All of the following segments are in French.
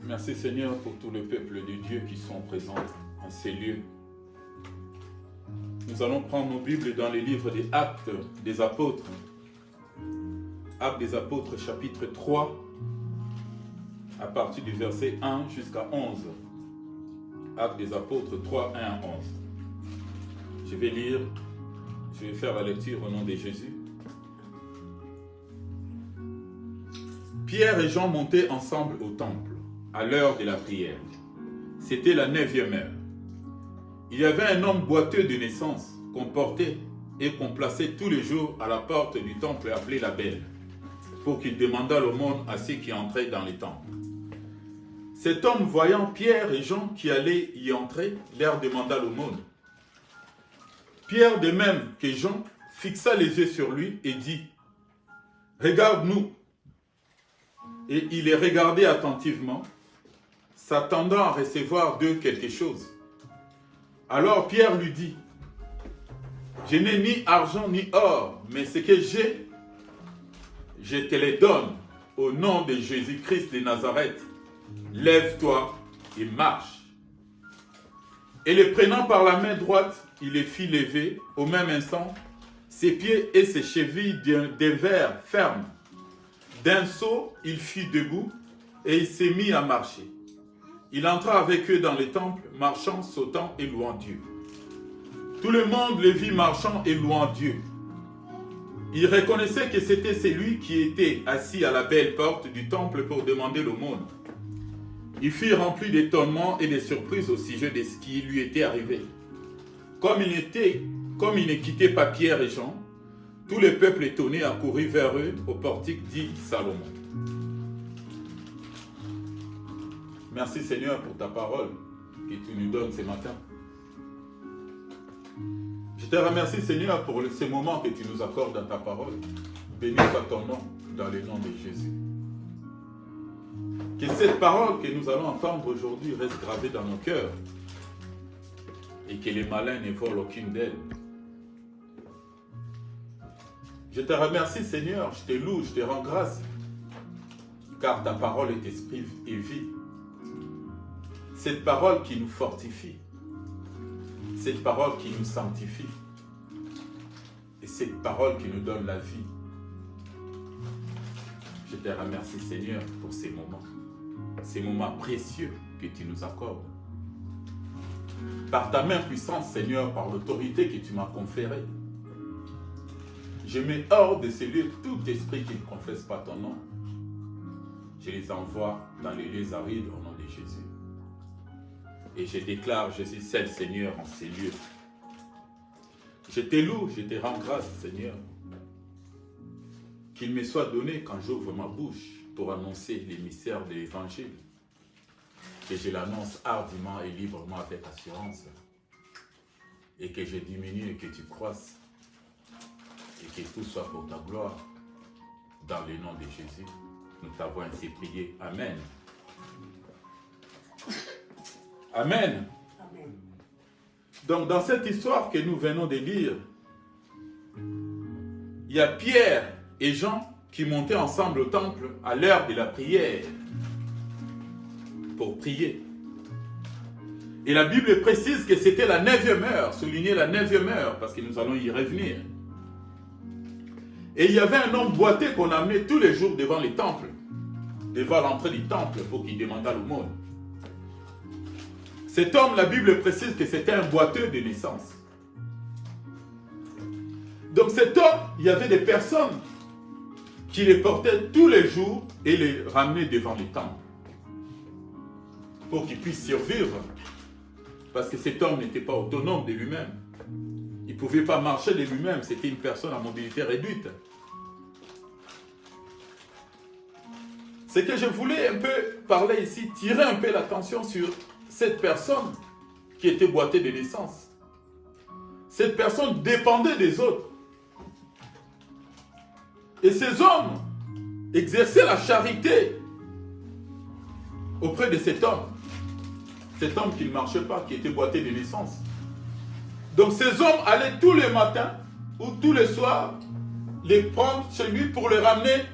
Merci Seigneur pour tout le peuple de Dieu qui sont présents en ces lieux. Nous allons prendre nos Bibles dans les livres des Actes des Apôtres. Actes des Apôtres chapitre 3, à partir du verset 1 jusqu'à 11. Actes des Apôtres 3, 1 à 11. Je vais lire, je vais faire la lecture au nom de Jésus. Pierre et Jean montaient ensemble au temple, à l'heure de la prière. C'était la 9e heure. Il y avait un homme boiteux de naissance qu'on portait et qu'on plaçait tous les jours à la porte du temple appelé la Belle, pour qu'il demandât l'aumône à ceux qui entraient dans les temples. Cet homme, voyant Pierre et Jean qui allaient y entrer, leur demanda l'aumône. Pierre, de même que Jean, fixa les yeux sur lui et dit « Regarde-nous !» Et il les regardait attentivement, s'attendant à recevoir d'eux quelque chose. Alors Pierre lui dit « Je n'ai ni argent ni or, mais ce que j'ai, je te les donne au nom de Jésus-Christ de Nazareth. Lève-toi et marche. » Et les prenant par la main droite, il les fit lever. Au même instant, ses pieds et ses chevilles devinrent fermes. D'un saut, il fut debout et il s'est mis à marcher. Il entra avec eux dans le temple, marchant, sautant et louant Dieu. Tout le monde le vit marchant et louant Dieu. Il reconnaissait que c'était celui qui était assis à la belle porte du temple pour demander l'aumône. Il fut rempli d'étonnement et de surprise au sujet de ce qui lui était arrivé. Comme il ne quittait pas Pierre et Jean, tout le peuple étonné accourut vers eux au portique dit Salomon. Merci Seigneur pour ta parole que tu nous donnes ce matin. Je te remercie Seigneur pour ces moments que tu nous accordes dans ta parole. Béni soit ton nom dans le nom de Jésus. Que cette parole que nous allons entendre aujourd'hui reste gravée dans nos cœurs et que les malins ne volent aucune d'elles. Je te remercie Seigneur, je te loue, je te rends grâce, car ta parole est esprit et vie. Cette parole qui nous fortifie, cette parole qui nous sanctifie, et cette parole qui nous donne la vie. Je te remercie Seigneur pour ces moments précieux que tu nous accordes. Par ta main puissante Seigneur, par l'autorité que tu m'as conférée, je mets hors de ces lieux tout esprit qui ne confesse pas ton nom. Je les envoie dans les lieux arides au nom de Jésus. Et je déclare, je suis seul Seigneur en ces lieux. Je te loue, je te rends grâce Seigneur. Qu'il me soit donné quand j'ouvre ma bouche pour annoncer les mystères de l'évangile. Que je l'annonce hardiment et librement avec assurance. Et que je diminue et que tu croisses. Et que tout soit pour ta gloire. Dans le nom de Jésus, nous t'avons ainsi prié. Amen. Amen. Amen. Donc dans cette histoire que nous venons de lire, il y a Pierre et Jean qui montaient ensemble au temple à l'heure de la prière pour prier. Et la Bible précise que c'était la 9e heure, souligner la 9e heure parce que nous allons y revenir. Et il y avait un homme boiteux qu'on amenait tous les jours devant les temples, devant l'entrée du temple pour qu'il demandât l'aumône. Cet homme, la Bible précise que c'était un boiteux de naissance. Donc cet homme, il y avait des personnes qui les portaient tous les jours et les ramenaient devant les temples pour qu'il puisse survivre. Parce que cet homme n'était pas autonome de lui-même. Il ne pouvait pas marcher de lui-même, c'était une personne à mobilité réduite. Ce que je voulais un peu parler ici, tirer un peu l'attention sur cette personne qui était boitée de naissance. Cette personne dépendait des autres. Et ces hommes exerçaient la charité auprès de cet homme. Cet homme qui ne marchait pas, qui était boité de naissance. Donc ces hommes allaient tous les matins ou tous les soirs les prendre chez lui pour les ramener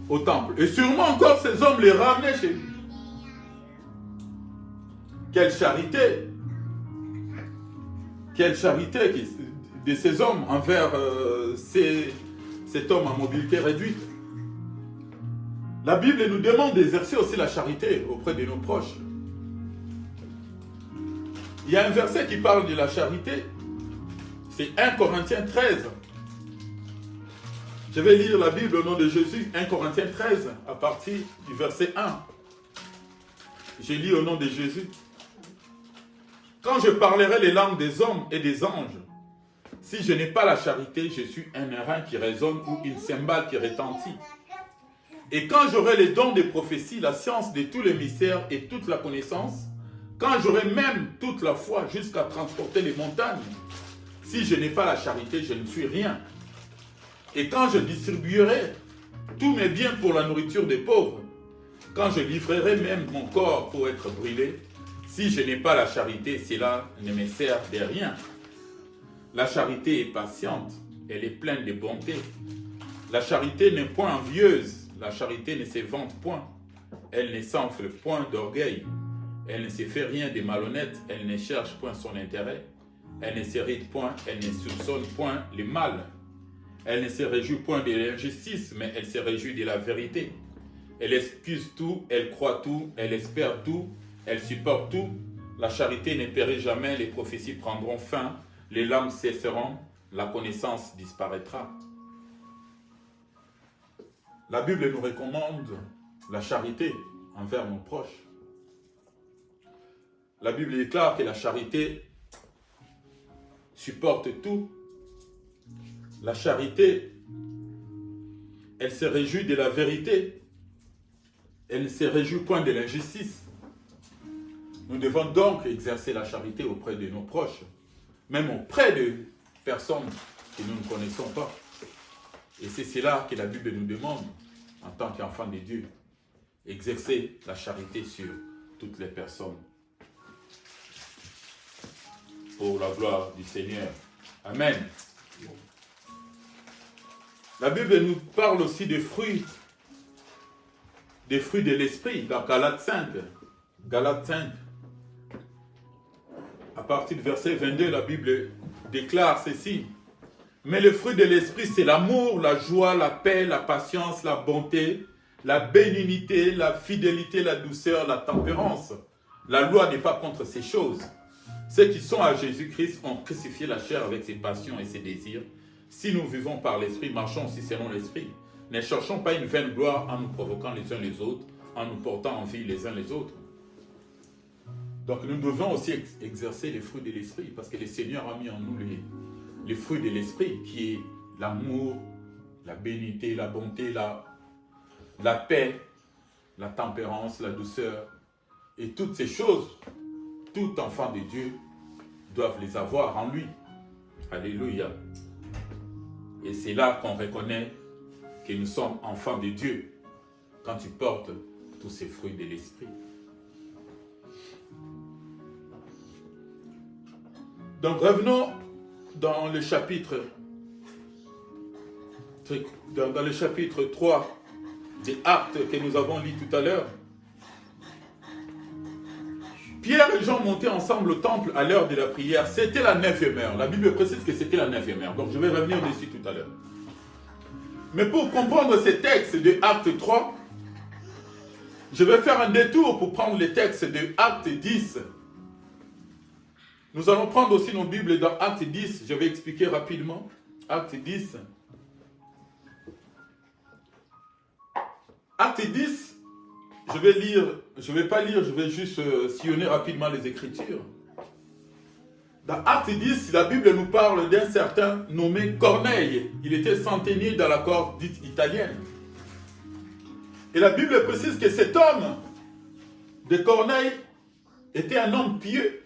au temple. Et sûrement encore ces hommes les ramenaient chez lui. Quelle charité! Quelle charité de ces hommes envers cet homme à mobilité réduite. La Bible nous demande d'exercer aussi la charité auprès de nos proches. Il y a un verset qui parle de la charité. C'est 1 Corinthiens 13. Je vais lire la Bible au nom de Jésus. 1 Corinthiens 13 à partir du verset 1. Je lis au nom de Jésus. Quand je parlerai les langues des hommes et des anges, si je n'ai pas la charité, je suis un airain qui résonne ou une cymbale qui retentit. Et quand j'aurai les dons des prophéties, la science de tous les mystères et toute la connaissance, quand j'aurai même toute la foi jusqu'à transporter les montagnes, si je n'ai pas la charité, je ne suis rien. Et quand je distribuerai tous mes biens pour la nourriture des pauvres, quand je livrerai même mon corps pour être brûlé, si je n'ai pas la charité, cela ne me sert de rien. La charité est patiente, elle est pleine de bonté. La charité n'est point envieuse, la charité ne se vante point. Elle ne s'enfle point d'orgueil. Elle ne se fait rien de malhonnête, elle ne cherche point son intérêt. Elle ne s'irrite point, elle ne soupçonne point le mal. Elle ne se réjouit point de l'injustice, mais elle se réjouit de la vérité. Elle excuse tout, elle croit tout, elle espère tout, elle supporte tout. La charité ne périt jamais, les prophéties prendront fin, les langues cesseront, la connaissance disparaîtra. La Bible nous recommande la charité envers nos proches. La Bible déclare que la charité supporte tout. La charité, elle se réjouit de la vérité. Elle ne se réjouit point de l'injustice. Nous devons donc exercer la charité auprès de nos proches, même auprès de personnes que nous ne connaissons pas. Et c'est cela que la Bible nous demande en tant qu'enfants de Dieu. Exercer la charité sur toutes les personnes. Pour la gloire du Seigneur. Amen. La Bible nous parle aussi des fruits de l'esprit dans Galates 5. Galates 5. À partir du verset 22, la Bible déclare ceci. Mais le fruit de l'esprit, c'est l'amour, la joie, la paix, la patience, la bonté, la bénignité, la fidélité, la douceur, la tempérance. La loi n'est pas contre ces choses. Ceux qui sont à Jésus-Christ ont crucifié la chair avec ses passions et ses désirs. Si nous vivons par l'esprit, marchons aussi selon l'esprit. Ne cherchons pas une vaine gloire en nous provoquant les uns les autres, en nous portant envie les uns les autres. Donc nous devons aussi exercer les fruits de l'esprit, parce que le Seigneur a mis en nous les fruits de l'esprit, qui est l'amour, la bénignité, la bonté, la paix, la tempérance, la douceur. Et toutes ces choses, tout enfant de Dieu doivent les avoir en lui. Alléluia. Et c'est là qu'on reconnaît que nous sommes enfants de Dieu, quand tu portes tous ces fruits de l'esprit. Donc revenons dans le chapitre 3 des Actes que nous avons lu tout à l'heure. Pierre et Jean montaient ensemble au temple à l'heure de la prière. C'était la 9e heure. La Bible précise que c'était la 9e heure. Donc je vais revenir dessus tout à l'heure. Mais pour comprendre ces textes de Acte 3, je vais faire un détour pour prendre les textes de Acte 10. Nous allons prendre aussi nos Bibles dans Acte 10. Je vais expliquer rapidement. Acte 10. Acte 10, je vais juste sillonner rapidement les Écritures. Dans Acte 10, la Bible nous parle d'un certain nommé Corneille. Il était centenier dans la cour dite italienne. Et la Bible précise que cet homme de Corneille était un homme pieux.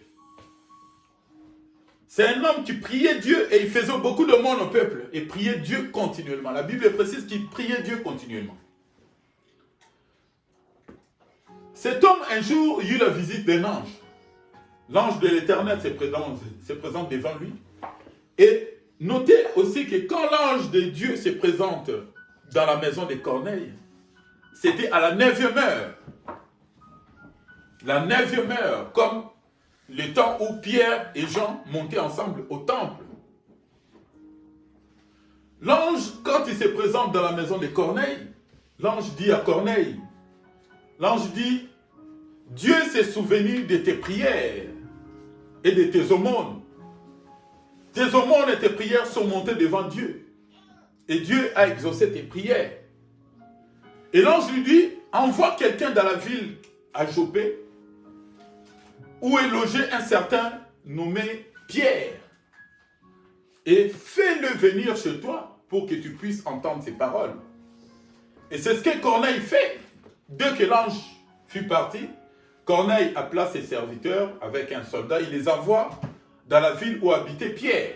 C'est un homme qui priait Dieu et il faisait beaucoup de monde au peuple et priait Dieu continuellement. La Bible précise qu'il priait Dieu continuellement. Cet homme, un jour, eut la visite d'un ange. L'ange de l'Éternel se présente devant lui. Et notez aussi que quand l'ange de Dieu se présente dans la maison de Corneille, c'était à la 9e heure. La 9e heure, comme le temps où Pierre et Jean montaient ensemble au temple. L'ange, quand il se présente dans la maison de Corneille, l'ange dit à Corneille, l'ange dit, Dieu s'est souvenu de tes prières et de tes aumônes. Tes aumônes et tes prières sont montées devant Dieu. Et Dieu a exaucé tes prières. Et l'ange lui dit, envoie quelqu'un dans la ville à Joppé, où est logé un certain nommé Pierre. Et fais-le venir chez toi pour que tu puisses entendre ses paroles. Et c'est ce que Corneille fait. Dès que l'ange fut parti, Corneille appela ses serviteurs avec un soldat, il les envoie dans la ville où habitait Pierre.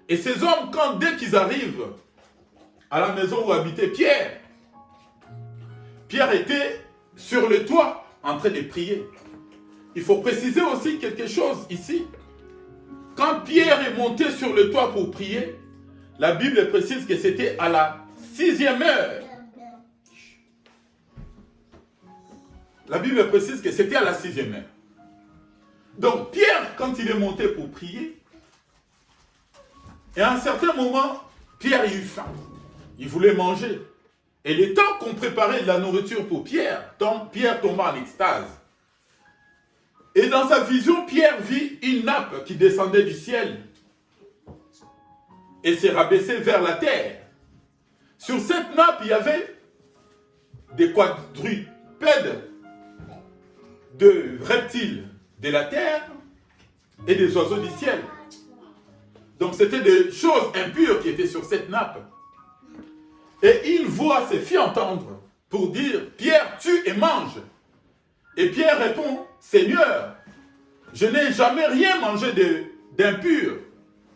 Et ces hommes, dès qu'ils arrivent à la maison où habitait Pierre, Pierre était sur le toit en train de prier. Il faut préciser aussi quelque chose ici. Quand Pierre est monté sur le toit pour prier, la Bible précise que c'était à la 6e heure. La Bible précise que c'était à la 6e heure. Donc Pierre, quand il est monté pour prier, et à un certain moment, Pierre eut faim. Il voulait manger. Et le temps qu'on préparait de la nourriture pour Pierre, Pierre tomba en extase. Et dans sa vision, Pierre vit une nappe qui descendait du ciel et s'est rabaissée vers la terre. Sur cette nappe, il y avait des quadrupèdes de reptiles de la terre et des oiseaux du ciel. Donc c'était des choses impures qui étaient sur cette nappe. Et une voix se fit entendre pour dire, Pierre, tue et mange. Et Pierre répond, Seigneur, je n'ai jamais rien mangé d'impur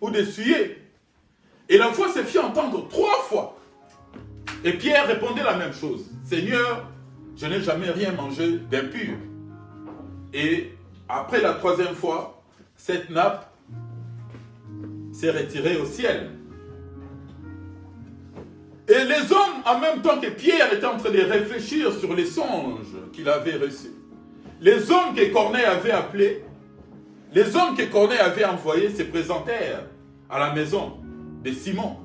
ou de souillé. Et la voix se fit entendre 3 fois. Et Pierre répondait la même chose, Seigneur, je n'ai jamais rien mangé d'impur. Et après la 3e fois, cette nappe s'est retirée au ciel. Et les hommes, en même temps que Pierre était en train de réfléchir sur les songes qu'il avait reçus, les hommes que Corneille avait appelés, les hommes que Corneille avait envoyés se présentèrent à la maison de Simon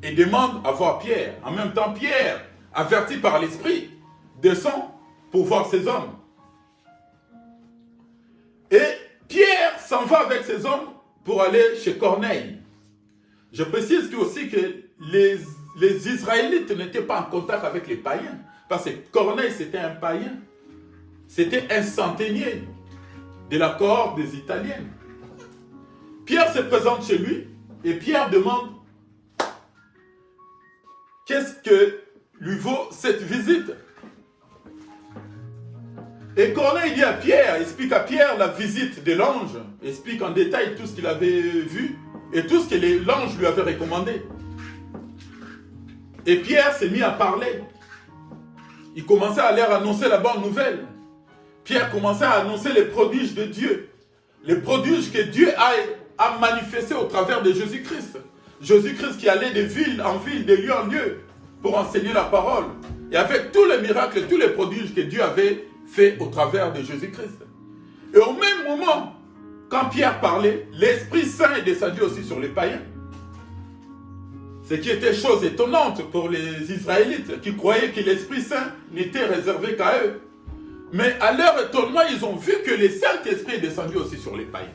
et demandent à voir Pierre. En même temps, Pierre, averti par l'Esprit, descend pour voir ces hommes. Et Pierre s'en va avec ces hommes pour aller chez Corneille. Je précise aussi que les Israélites n'étaient pas en contact avec les païens. Parce que Corneille, c'était un païen. C'était un centenier de la cohorte des Italiens. Pierre se présente chez lui et Pierre demande qu'est-ce que lui vaut cette visite. Et Corneille dit à Pierre, explique à Pierre la visite de l'ange, explique en détail tout ce qu'il avait vu et tout ce que l'ange lui avait recommandé. Et Pierre s'est mis à parler. Il commençait à leur annoncer la bonne nouvelle. Pierre commençait à annoncer les prodiges de Dieu. Les prodiges que Dieu a manifestés au travers de Jésus-Christ. Jésus-Christ qui allait de ville en ville, de lieu en lieu, pour enseigner la parole. Et avec tous les miracles, tous les prodiges que Dieu avait fait au travers de Jésus-Christ. Et au même moment, quand Pierre parlait, l'Esprit Saint est descendu aussi sur les païens. Ce qui était chose étonnante pour les Israélites qui croyaient que l'Esprit Saint n'était réservé qu'à eux. Mais à leur étonnement, ils ont vu que le Saint-Esprit est descendu aussi sur les païens.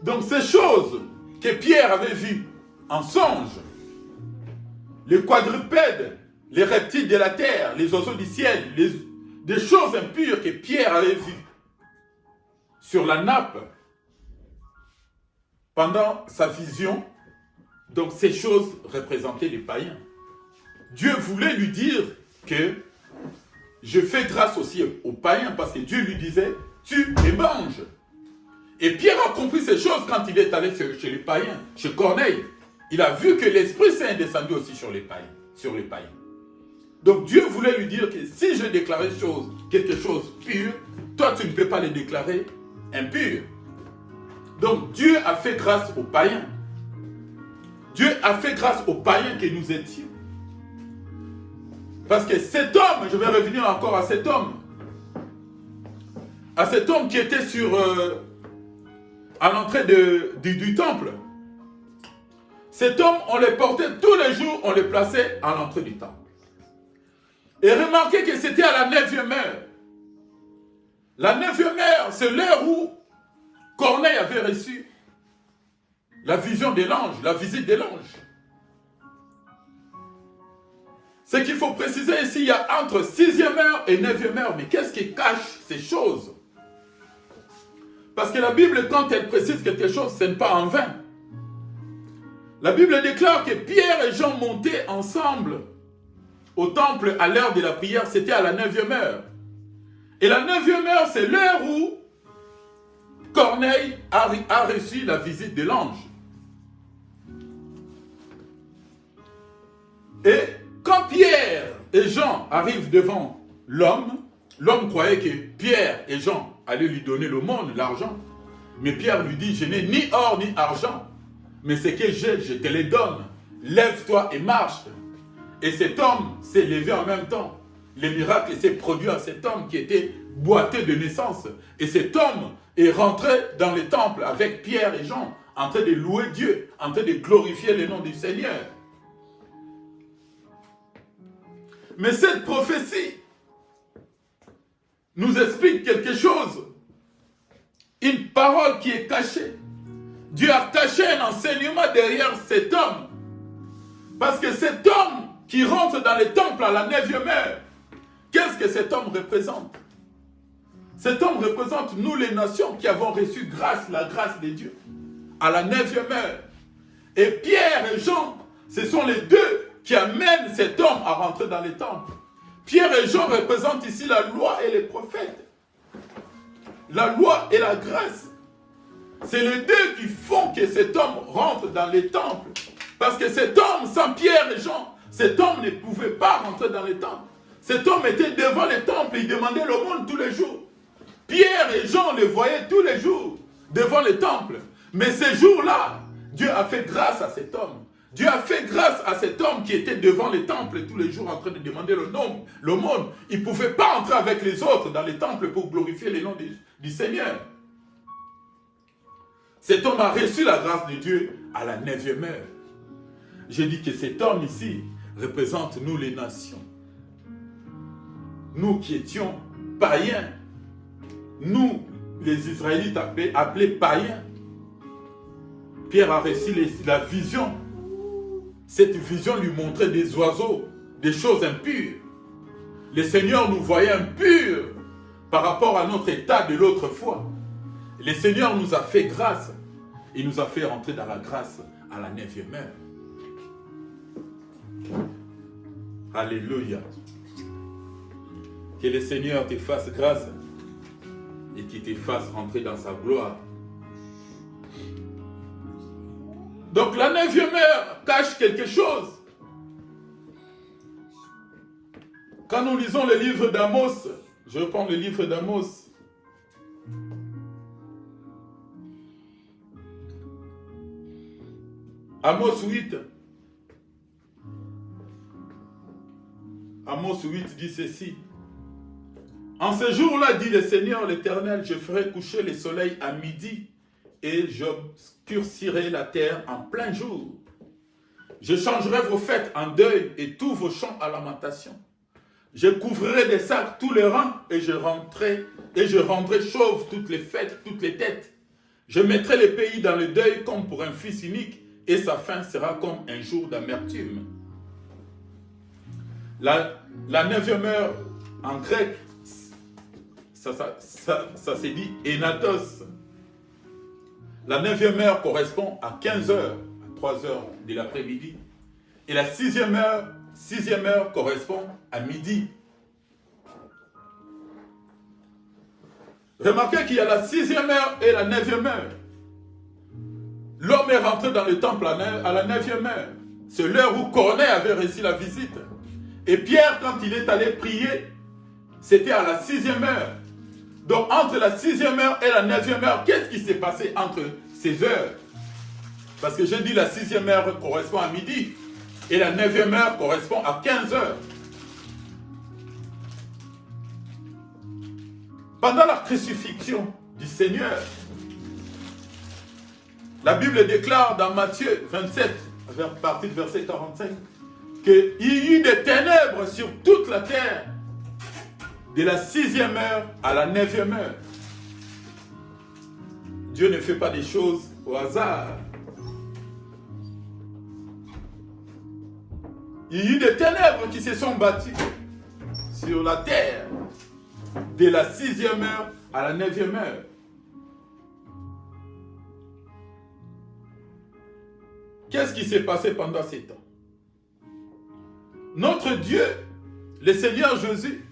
Donc ces choses que Pierre avait vues en songe, les quadrupèdes, les reptiles de la terre, les oiseaux du ciel, des choses impures que Pierre avait vues sur la nappe pendant sa vision, donc ces choses représentaient les païens. Dieu voulait lui dire que je fais grâce aussi aux païens parce que Dieu lui disait tue et mange. Et Pierre a compris ces choses quand il est allé chez les païens, chez Corneille. Il a vu que l'Esprit Saint est descendu aussi sur les païens. Donc Dieu voulait lui dire que si je déclarais quelque chose pur, toi tu ne peux pas le déclarer impur. Donc Dieu a fait grâce aux païens. Dieu a fait grâce aux païens que nous étions. Parce que cet homme, je vais revenir encore à cet homme qui était à l'entrée du temple. Cet homme, on le portait tous les jours, on le plaçait à l'entrée du temple. Et remarquez que c'était à la 9e heure. La 9e heure, c'est l'heure où Corneille avait reçu la vision de l'ange, la visite de l'ange. Ce qu'il faut préciser ici, il y a entre 6e heure et 9e heure. Mais qu'est-ce qui cache ces choses? Parce que la Bible, quand elle précise quelque chose, ce n'est pas en vain. La Bible déclare que Pierre et Jean montaient ensemble au temple à l'heure de la prière. C'était à la 9e heure. Et la 9e heure, c'est l'heure où Corneille a reçu la visite de l'ange. Et quand Pierre et Jean arrivent devant l'homme croyait que Pierre et Jean allaient lui donner le monde, l'argent. Mais Pierre lui dit, je n'ai ni or ni argent, mais ce que j'ai, je te les donne. Lève-toi et marche. Et cet homme s'est levé en même temps. Le miracle s'est produit à cet homme qui était boiteux de naissance. Et cet homme est rentré dans le temple avec Pierre et Jean, en train de louer Dieu, en train de glorifier le nom du Seigneur. Mais cette prophétie nous explique quelque chose. Une parole qui est cachée. Dieu a caché un enseignement derrière cet homme. Parce que cet homme qui rentre dans le temple à la 9e heure, qu'est-ce que cet homme représente? Cet homme représente nous les nations qui avons reçu la grâce de Dieu à la 9e heure. Et Pierre et Jean, ce sont les deux qui amènent cet homme à rentrer dans le temple. Pierre et Jean représentent ici la loi et les prophètes. La loi et la grâce. C'est les deux qui font que cet homme rentre dans le temple. Parce que cet homme, sans Pierre et Jean, cet homme ne pouvait pas rentrer dans le temple. Cet homme était devant le temple, il demandait l'aumône tous les jours. Pierre et Jean le voyaient tous les jours devant le temple. Mais ces jours-là, Dieu a fait grâce à cet homme. Dieu a fait grâce à cet homme qui était devant le temple tous les jours en train de demander l'aumône. Il ne pouvait pas entrer avec les autres dans le temple pour glorifier le nom du Seigneur. Cet homme a reçu la grâce de Dieu à la 9e heure. Je dis que cet homme ici représente nous les nations. Nous qui étions païens. Nous, les Israélites appelés païens. Pierre a reçu la vision. Cette vision lui montrait des oiseaux, des choses impures. Le Seigneur nous voyait impurs par rapport à notre état de l'autre fois. Le Seigneur nous a fait grâce. Il nous a fait rentrer dans la grâce à la 9e heure. Alléluia. Que le Seigneur te fasse grâce et qu'il te fasse rentrer dans sa gloire. Donc la 9e heure cache quelque chose. Quand nous lisons le livre d'Amos, je prends le livre d'Amos. Amos 8. Amos 8 dit ceci. En ce jour-là, dit le Seigneur l'Éternel, je ferai coucher le soleil à midi et j'obscurcirai la terre en plein jour. Je changerai vos fêtes en deuil et tous vos chants à lamentation. Je couvrirai des sacs tous les rangs et je rendrai chauves toutes les fêtes, toutes les têtes. Je mettrai les pays dans le deuil comme pour un fils unique et sa fin sera comme un jour d'amertume. La 9e heure en grec, ça s'est dit Enatos. La 9e heure correspond à 15 heures, à 3 heures de l'après-midi. Et la 6e heure correspond à midi. Remarquez qu'il y a la 6e heure et la 9e heure. L'homme est rentré dans le temple à la 9e heure. C'est l'heure où Corneille avait reçu la visite. Et Pierre, quand il est allé prier, c'était à la 6e heure. Donc entre la 6e heure et la 9e heure, qu'est-ce qui s'est passé entre ces heures? Parce que j'ai dit la 6e heure correspond à midi et la 9e heure correspond à 15 heures. Pendant la crucifixion du Seigneur, la Bible déclare dans Matthieu 27, à partir du verset 45, qu'il y eut des ténèbres sur toute la terre, de la 6e heure à la 9e heure. Dieu ne fait pas des choses au hasard. Il y a eu des ténèbres qui se sont bâties sur la terre, de la 6e heure à la 9e heure. Qu'est-ce qui s'est passé pendant ces temps? Notre Dieu, le Seigneur Jésus,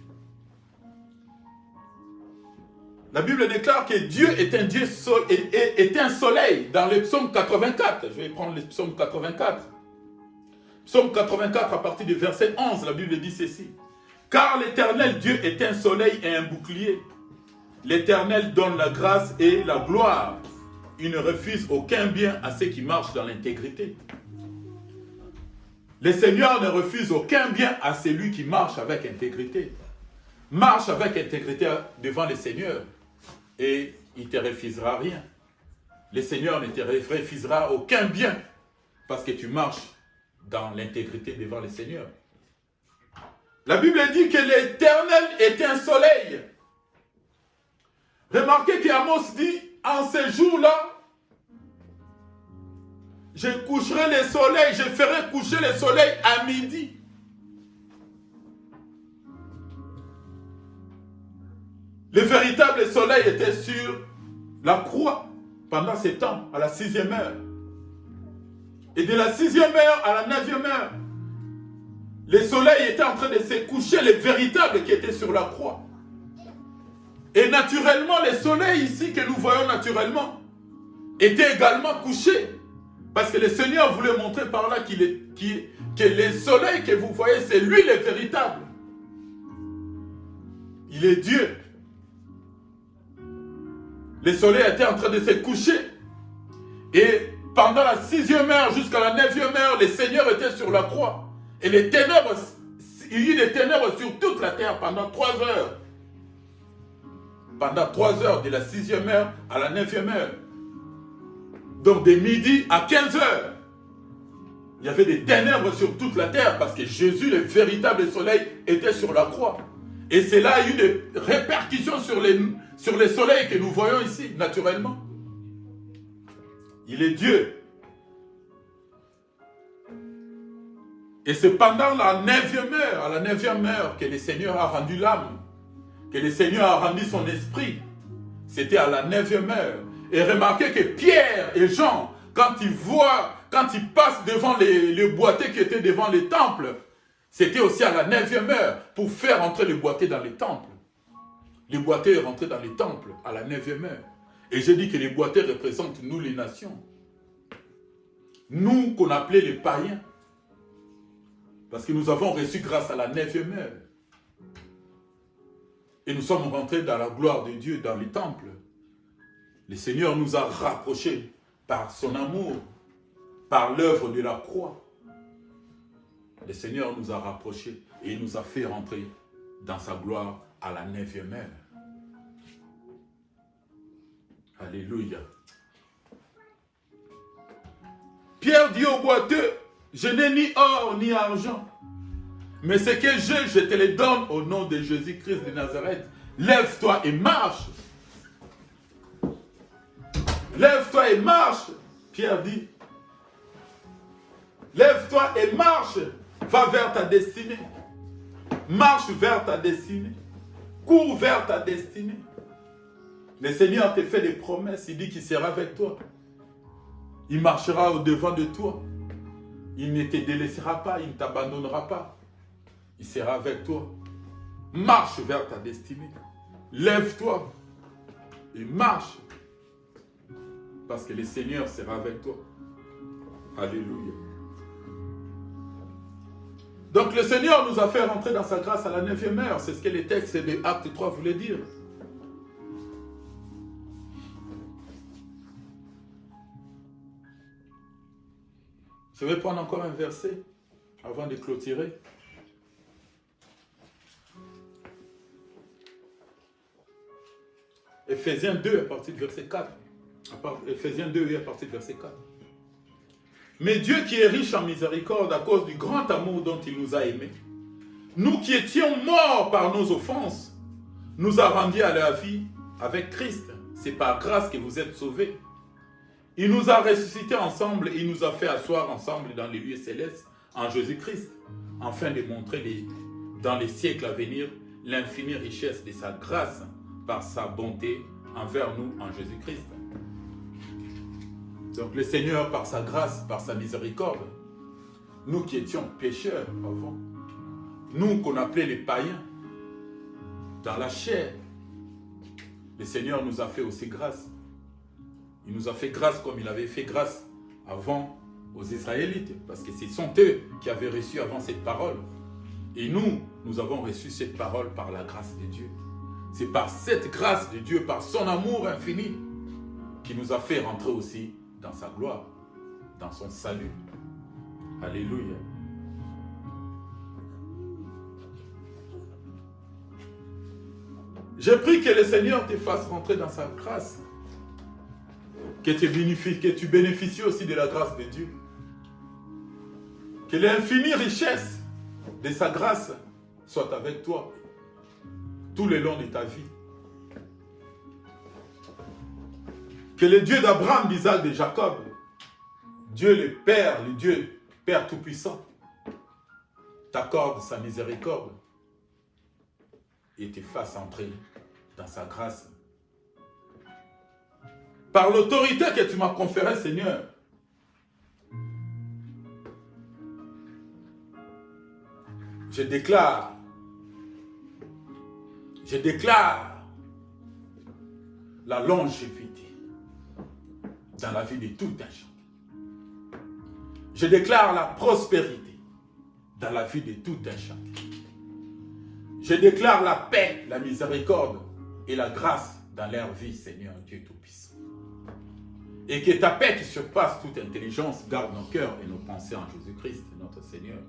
la Bible déclare que Dieu est un Dieu est un soleil dans le psaume 84. Je vais prendre le psaume 84. Psaume 84 à partir du verset 11, la Bible dit ceci. Car l'Éternel Dieu est un soleil et un bouclier. L'Éternel donne la grâce et la gloire. Il ne refuse aucun bien à ceux qui marchent dans l'intégrité. Le Seigneur ne refuse aucun bien à celui qui marche avec intégrité. Marche avec intégrité devant le Seigneur et il ne te refusera rien. Le Seigneur ne te refusera aucun bien parce que tu marches dans l'intégrité devant le Seigneur. La Bible dit que l'Éternel est un soleil. Remarquez qu'Amos dit, en ces jours-là, je coucherai le soleil, je ferai coucher le soleil à midi. Le véritable soleil était sur la croix pendant ces temps, à la 6e heure. Et de la 6e heure à la 9e heure, le soleil était en train de se coucher, le véritable qui était sur la croix. Et naturellement, le soleil ici que nous voyons naturellement était également couché. Parce que le Seigneur voulait montrer par là que le soleil que vous voyez, c'est lui le véritable. Il est Dieu. Le soleil était en train de se coucher. Et pendant la 6e heure jusqu'à la 9e heure, le Seigneur était sur la croix. Et les ténèbres, il y eut des ténèbres sur toute la terre pendant 3 heures. Pendant 3 heures, de la 6e heure à la 9e heure. Donc de midi à 15 heures. Il y avait des ténèbres sur toute la terre parce que Jésus, le véritable soleil, était sur la croix. Et cela a eu des répercussions sur les soleils que nous voyons ici, naturellement. Il est Dieu. Et c'est pendant la 9e heure, à la 9e heure, que le Seigneur a rendu l'âme, que le Seigneur a rendu son esprit. C'était à la 9e heure. Et remarquez que Pierre et Jean, quand ils passent devant les boiteux qui étaient devant les temples, c'était aussi à la 9e heure pour faire entrer les boiteux dans les temples. Les boiteux rentraient dans les temples à la 9e heure. Et je dis que les boiteux représentent nous les nations. Nous qu'on appelait les païens. Parce que nous avons reçu grâce à la 9e heure. Et nous sommes rentrés dans la gloire de Dieu dans les temples. Le Seigneur nous a rapprochés par son amour, par l'œuvre de la croix. Le Seigneur nous a rapprochés et il nous a fait rentrer dans sa gloire à la 9e heure. Alléluia. Pierre dit au boiteux, je n'ai ni or ni argent, mais ce que j'ai, je te le donne au nom de Jésus-Christ de Nazareth. Lève-toi et marche. Lève-toi et marche. Pierre dit, lève-toi et marche. Va vers ta destinée. Marche vers ta destinée. Cours vers ta destinée. Le Seigneur te fait des promesses. Il dit qu'il sera avec toi. Il marchera au-devant de toi. Il ne te délaissera pas. Il ne t'abandonnera pas. Il sera avec toi. Marche vers ta destinée. Lève-toi et marche. Parce que le Seigneur sera avec toi. Alléluia. Donc le Seigneur nous a fait rentrer dans sa grâce à la 9e heure. C'est ce que les textes de Acte 3 voulaient dire. Je vais prendre encore un verset avant de clôturer. Ephésiens 2 à partir du verset 4. Ephésiens 2 à partir du verset 4. Mais Dieu qui est riche en miséricorde à cause du grand amour dont il nous a aimés, nous qui étions morts par nos offenses, nous a rendus à la vie avec Christ. C'est par grâce que vous êtes sauvés. Il nous a ressuscités ensemble et il nous a fait asseoir ensemble dans les lieux célestes en Jésus-Christ, afin de montrer dans les siècles à venir l'infinie richesse de sa grâce par sa bonté envers nous en Jésus-Christ. Donc le Seigneur, par sa grâce, par sa miséricorde, nous qui étions pécheurs avant, nous qu'on appelait les païens, dans la chair, le Seigneur nous a fait aussi grâce. Il nous a fait grâce comme il avait fait grâce avant aux Israélites, parce que ce sont eux qui avaient reçu avant cette parole. Et nous avons reçu cette parole par la grâce de Dieu. C'est par cette grâce de Dieu, par son amour infini, qui nous a fait rentrer aussi dans sa gloire, dans son salut. Alléluia. Je prie que le Seigneur te fasse rentrer dans sa grâce. Que tu bénéficies aussi de la grâce de Dieu. Que l'infinie richesse de sa grâce soit avec toi tout le long de ta vie. Que le Dieu d'Abraham, d'Isaac, de Jacob, Dieu le Père Tout-Puissant, t'accorde sa miséricorde et te fasse entrer dans sa grâce. Par l'autorité que tu m'as conférée, Seigneur, je déclare la longévité dans la vie de tout un chacun. Je déclare la prospérité dans la vie de tout un chacun. Je déclare la paix, la miséricorde et la grâce dans leur vie, Seigneur Dieu Tout-Puissant. Et que ta paix qui surpasse toute intelligence garde nos cœurs et nos pensées en Jésus-Christ, notre Seigneur.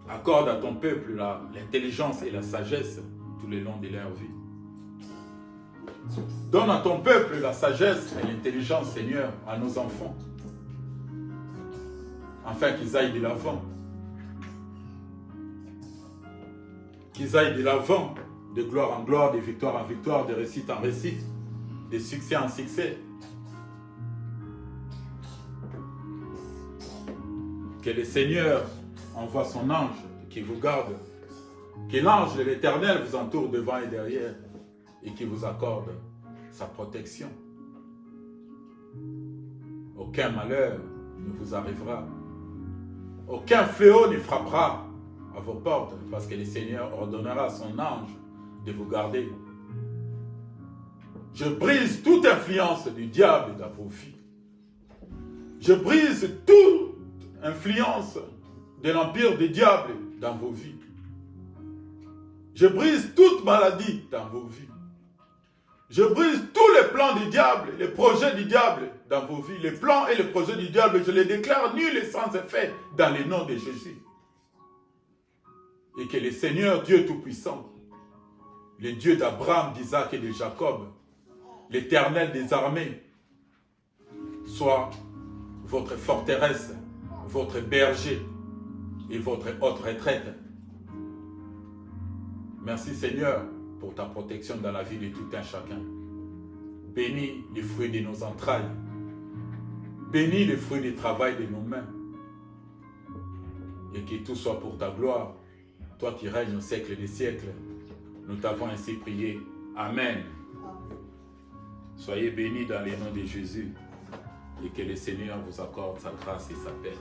Accorde à ton peuple l'intelligence et la sagesse tout le long de leur vie. Donne à ton peuple la sagesse et l'intelligence, Seigneur, à nos enfants, afin qu'ils aillent de l'avant. Qu'ils aillent de l'avant, de gloire en gloire, de victoire en victoire, de réussite en réussite, de succès en succès. Que le Seigneur envoie son ange qui vous garde. Que l'ange de l'Éternel vous entoure devant et derrière et qui vous accorde sa protection. Aucun malheur ne vous arrivera. Aucun fléau ne frappera à vos portes parce que le Seigneur ordonnera à son ange de vous garder. Je brise toute influence du diable dans vos vies. Je brise toute influence de l'empire du diable dans vos vies. Je brise toute maladie dans vos vies. Je brise tous les plans du diable, les projets du diable dans vos vies. Les plans et les projets du diable, je les déclare nuls et sans effet dans le nom de Jésus. Et que le Seigneur Dieu Tout-Puissant, le Dieu d'Abraham, d'Isaac et de Jacob, l'Éternel des armées, soit votre forteresse, votre berger et votre haute retraite. Merci Seigneur pour ta protection dans la vie de tout un chacun. Bénis les fruits de nos entrailles. Bénis les fruits du travail de nos mains. Et que tout soit pour ta gloire. Toi qui règnes au siècle des siècles. Nous t'avons ainsi prié. Amen. Soyez bénis dans le nom de Jésus. Et que le Seigneur vous accorde sa grâce et sa paix.